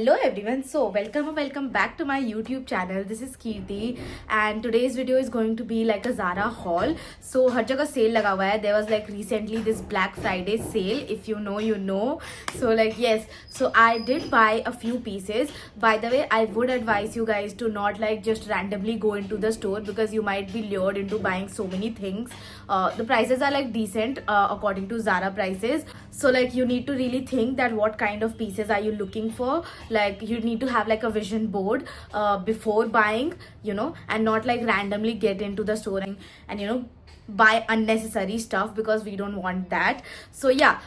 Hello everyone, so welcome back to my YouTube channel. This is Kirti and today's video is going to be like a Zara haul. So हर जगह sale लगा हुआ है. There was like recently this Black Friday sale. If you know, you know. So like yes, so I did buy a few pieces. By the way, I would advise you guys to not like just randomly go into the store because you might be lured into buying so many things. The prices are like decent according to Zara prices. So like you need to really think that what kind of pieces are you looking for. Like you need to have like a vision board before buying, and not like randomly get into the store and buy unnecessary stuff because we don't want that. So yeah,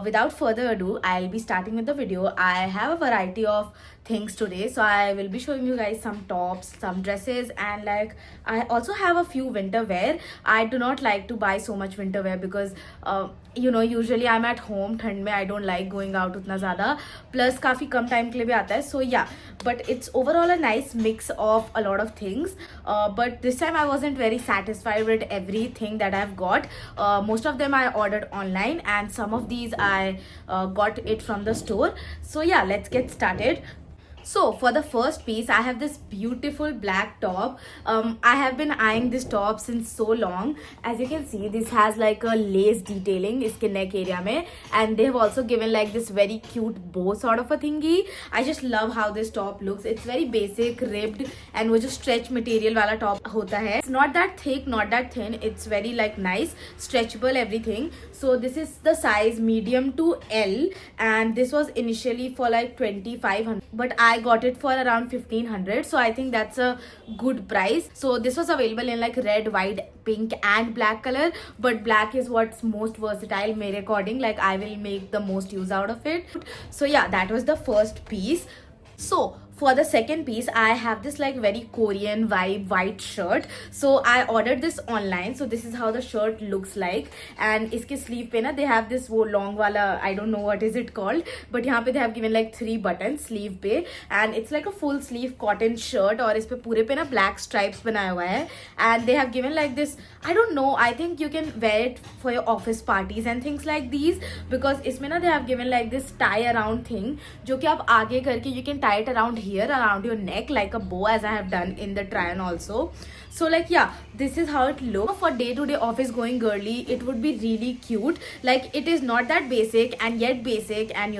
without further ado, I'll be starting with the video. I have a variety of things today, so I will be showing you guys some tops, some dresses, and like I also have a few winter wear. I do not like to buy so much winter wear because usually I'm at home ठंड में. I don't like going out उतना ज़्यादा, plus काफ़ी कम time के लिए भी आता है. So yeah, but it's overall a nice mix of a lot of things. But this time I wasn't very satisfied with everything that I've got. Most of them I ordered online and some of these I got it from the store. So yeah, let's get started. So for the first piece, I have this beautiful black top. I have been eyeing this top since so long. As you can see, this has like a lace detailing iske neck area mein, and they have also given like this very cute bow sort of a thingy. I just love how this top looks. It's very basic, ribbed, and वो जो stretch material वाला top होता है. It's not that thick, not that thin. It's very like nice, stretchable, everything. So this is the size medium to L, and this was initially for like 2,500, but I got it for around 1,500. So I think that's a good price. So this was available in like red, white, pink, and black color. But black is what's most versatile, mere according. Like I will make the most use out of it. So yeah, that was the first piece. So for the second piece, I have this like very Korean vibe white shirt. So I ordered this online. So this is how the shirt looks like. And iske sleeve pe na they have this wo long wala, I don't know what is it called, but यहाँ पे they have given like 3 buttons sleeve पे, and it's like a full sleeve cotton shirt और इस पे पूरे पे ना black stripes बनाया हुआ है. And they have given like this, I don't know, I think you can wear it for your office parties and things like these, because इसमें ना they have given like this tie around thing जो कि आप आगे करके you can tie it around here around your neck like a bow, as I have done in the try on also. So like yeah, this is how it looks. For day-to-day office going girly, it would be really cute. Like it is not that basic and yet basic, and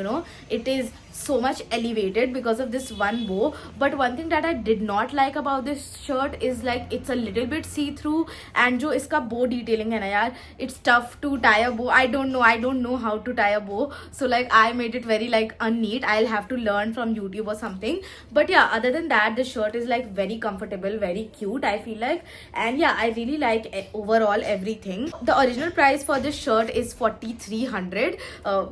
it is so much elevated because of this one bow. But one thing that I did not like about this shirt is like it's a little bit see-through, and जो इसका bow detailing है ना यार, it's tough to tie a bow. I don't know how to tie a bow. So like I made it very like unneat. I'll have to learn from YouTube or something. But yeah, other than that, the shirt is like very comfortable, very cute, I feel like. And yeah, I really like overall everything. The original price for this shirt is 4,300,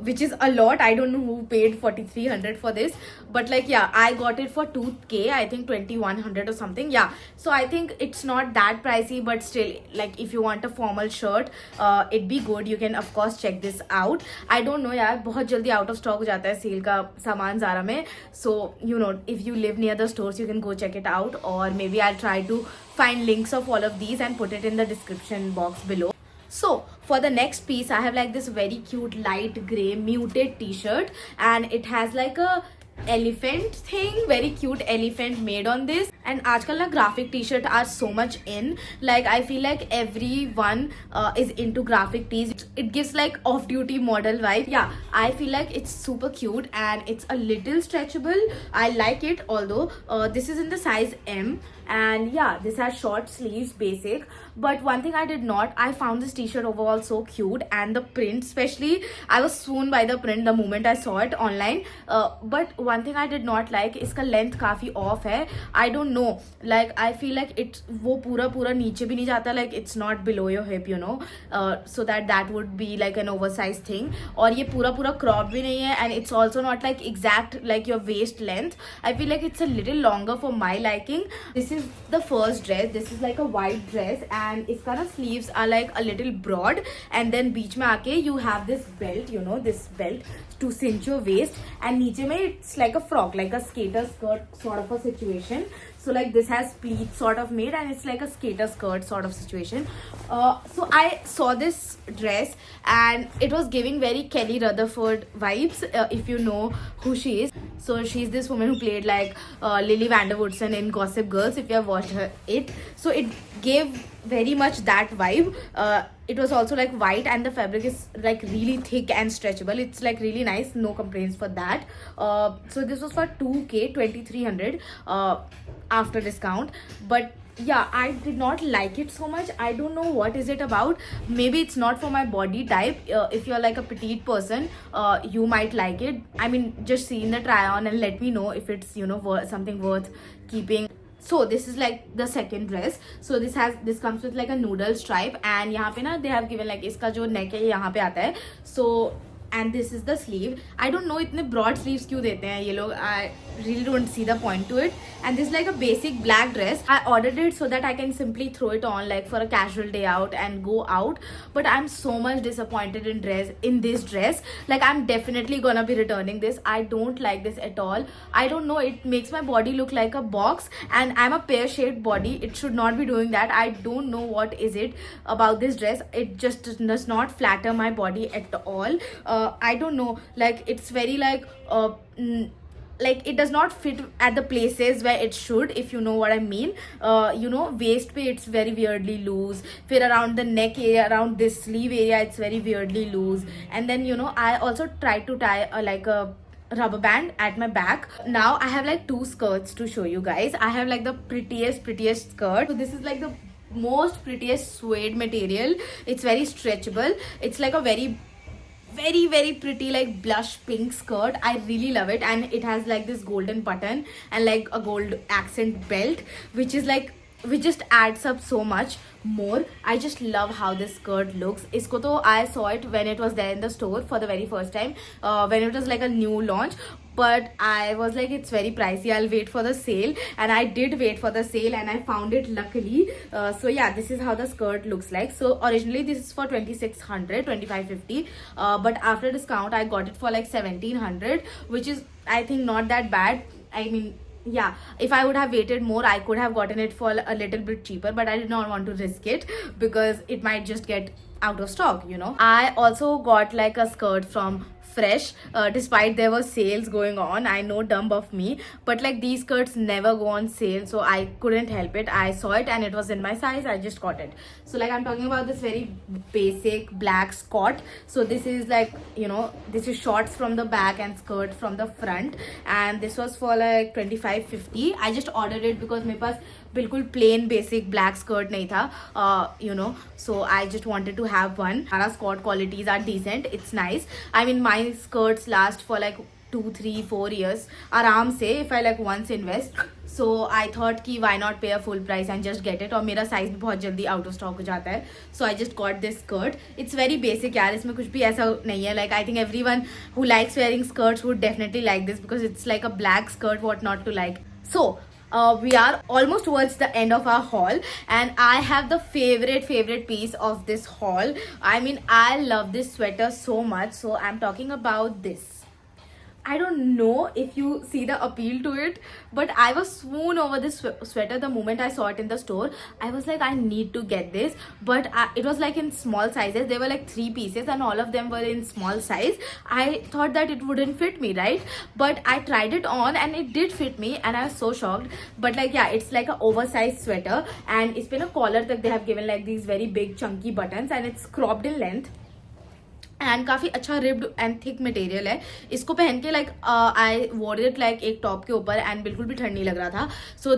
which is a lot. I don't know who paid 4,300 for this, but like yeah, I got it for 2K, I think 2,100 or something. Yeah, so I think it's not that pricey, but still, like if you want a formal shirt, it'd be good. You can of course check this out. I don't know यार, बहुत जल्दी out of stock हो जाता है cell का सामान ज़ारा में. So if you live near the stores, you can go check it out, or maybe I'll try to find links of all of these and put it in the description box below. So for the next piece, I have like this very cute light gray muted t-shirt, and it has like a elephant thing, very cute elephant made on this. And आजकल ना graphic t-shirt are so much in. Like I feel like everyone is into graphic tees. It gives like off-duty model vibe. Yeah, I feel like it's super cute and it's a little stretchable. I like it, although this is in the size M. And yeah, this has short sleeves, basic. But one thing I did not, I found this t-shirt overall so cute, and the print especially, I was swooned by the print the moment I saw it online. But one thing I did not like, इसका length काफी off है. I don't know, like I feel like it वो पूरा नीचे भी नहीं जाता, like it's not below your hip, so that would be like an oversized thing. और ये पूरा crop भी नहीं है, and it's also not like exact like your waist length. I feel like it's a little longer for my liking. This is the first dress. This is like a white dress, and इसका ना sleeves are like a little broad, and then बीच में आके you have this belt, this belt to cinch your waist, and नीचे में it's like a frock, like a skater skirt sort of a situation. So like this has pleats sort of made, and it's like a skater skirt sort of situation. So I saw this dress and it was giving very Kelly Rutherford vibes, if you know who she is. So she's this woman who played like Lily Vanderwoodson in Gossip Girls, if you have watched it. So it gave very much that vibe. It was also like white, and the fabric is like really thick and stretchable. It's like really nice, no complaints for that. So this was for 2K 2300 after discount. But yeah, I did not like it so much. I don't know what is it about. Maybe it's not for my body type. If you're like a petite person, you might like it. I mean, just see in the try on and let me know if it's, you know, something worth keeping. So this is like the second dress. So this comes with like a noodle stripe, and यहाँ पे ना they have given like इसका जो neck है यहाँ पे आता है. So and this is the sleeve. I don't know इतने broad sleeves क्यों देते हैं ये लोग. I really don't see the point to it. And this is like a basic black dress. I ordered it so that I can simply throw it on like for a casual day out and go out. But I'm so much disappointed in this dress. Like I'm definitely gonna be returning this. I don't like this at all. I don't know, it makes my body look like a box, and I'm a pear-shaped body. It should not be doing that. I don't know what is it about this dress. It just does not flatter my body at all. I don't know, like it's very like like it does not fit at the places where it should, if you know what I mean. You know, waist pe it's very weirdly loose, फिर around the neck area, around this sleeve area, it's very weirdly loose. And then, you know, I also tried to tie like a rubber band at my back. Now I have like two skirts to show you guys. I have like the prettiest skirt. So this is like the most prettiest suede material. It's very stretchable. It's like a very pretty like blush pink skirt. I really love it, and it has like this golden button and like a gold accent belt, which just adds up so much more. I just love how this skirt looks. Isko to I saw it when it was there in the store for the very first time, when it was like a new launch. But I was like, it's very pricey, I'll wait for the sale. And I did wait for the sale, and I found it luckily. So yeah, this is how the skirt looks like. So originally this is for 2600, 2550, but after discount I got it for like 1700, which is I think not that bad. I mean, yeah, if I would have waited more, I could have gotten it for a little bit cheaper, but I did not want to risk it because it might just get out of stock, you know. I also got like a skirt from Fresh, despite there were sales going on. I know, dumb of me, but like these skirts never go on sale, so I couldn't help it. I saw it and it was in my size, I just got it. So like I'm talking about this very basic black skirt. So this is like, you know, this is shorts from the back and skirt from the front, and this was for like 2550. I just ordered it because मेरे पास बिल्कुल plain basic black skirt नहीं था, you know, so I just wanted to have one. Our skirt qualities are decent, it's nice. I mean, my skirts last for like 2, 3, 4 years आराम से, if I like once invest. So I thought कि why not pay a full price and just get it. और मेरा size भी बहुत जल्दी out of stock हो जाता है. So I just got this skirt. It's very basic यार, इसमें कुछ भी ऐसा नहीं है. Like I think everyone who likes wearing skirts would definitely like this because it's like a black skirt, what not to like. So we are almost towards the end of our haul, and I have the favorite piece of this haul. I mean, I love this sweater so much, so I'm talking about this. I don't know if you see the appeal to it, but I was swoon over this sweater the moment I saw it in the store. I was like, I need to get this, but it was like in small sizes. There were like 3 pieces and all of them were in small size. I thought that it wouldn't fit me, right? But I tried it on and it did fit me, and I was so shocked. But like, yeah, it's like an oversized sweater, and it's been a collar that they have given like these very big chunky buttons, and it's cropped in length. And काफ़ी अच्छा ribbed and thick material है. इसको पहन के like I war it like एक top के ऊपर, and बिल्कुल भी ठंड नहीं लग रहा था. सो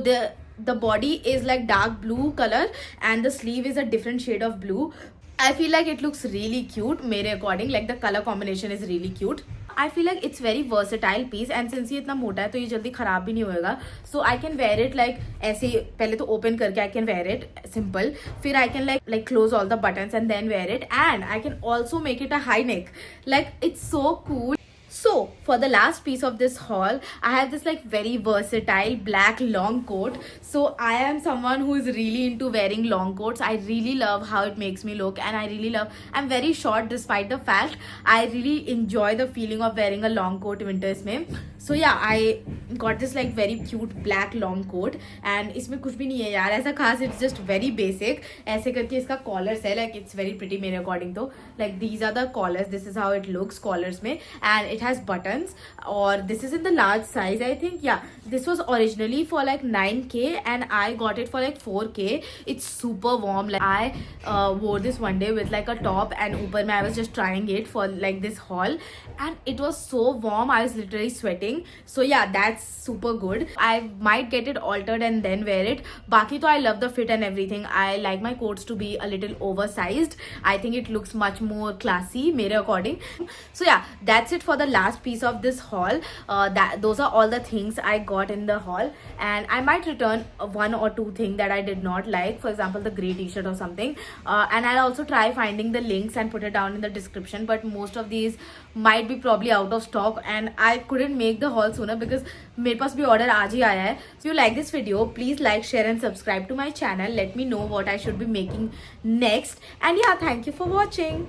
the body is like dark blue color and the sleeve is a different shade of blue. I feel like it looks really cute मेरे according, like the color combination is really cute. I feel like it's very versatile piece, and since ये इतना मोटा है तो ये जल्दी खराब भी नहीं होएगा. So I can wear it like ऐसे, पहले तो open करके I can wear it simple, फिर I can like close all the buttons and then wear it, and I can also make it a high neck. Like it's so cool. So for the last piece of this haul, I have this like very versatile black long coat. So I am someone who is really into wearing long coats. I really love how it makes me look, and I really love, I'm very short despite the fact I really enjoy the feeling of wearing a long coat winters mein. So yeah, I got this like very cute black long coat and इसमें कुछ भी नहीं है यार ऐसा खास. It's just very basic. ऐसे करके इसका collars है, like it's very pretty मेरे according to. Like these are the collars. This is how it looks collars में, and it has buttons. और this is in the large size I think. Yeah, this was originally for like 9K and I got it for like 4K. It's super warm. Like I wore this one day with like a top and ऊपर में I was just trying it for like this haul and it was so warm. I was literally sweating. So yeah, that's super good. I might get it altered and then wear it. Baki to I love the fit and everything. I like my coats to be a little oversized. I think it looks much more classy mere according. So yeah, that's it for the last piece of this haul. Those are all the things I got in the haul, and I might return one or two things that I did not like, for example the gray t-shirt or something, and I'll also try finding the links and put it down in the description. But most of these might be probably out of stock and I couldn't make the haul sooner because मेरे पास भी order आज ही आया है. So you like this video, please like, share and subscribe to my channel. Let me know what I should be making next, and yeah, thank you for watching.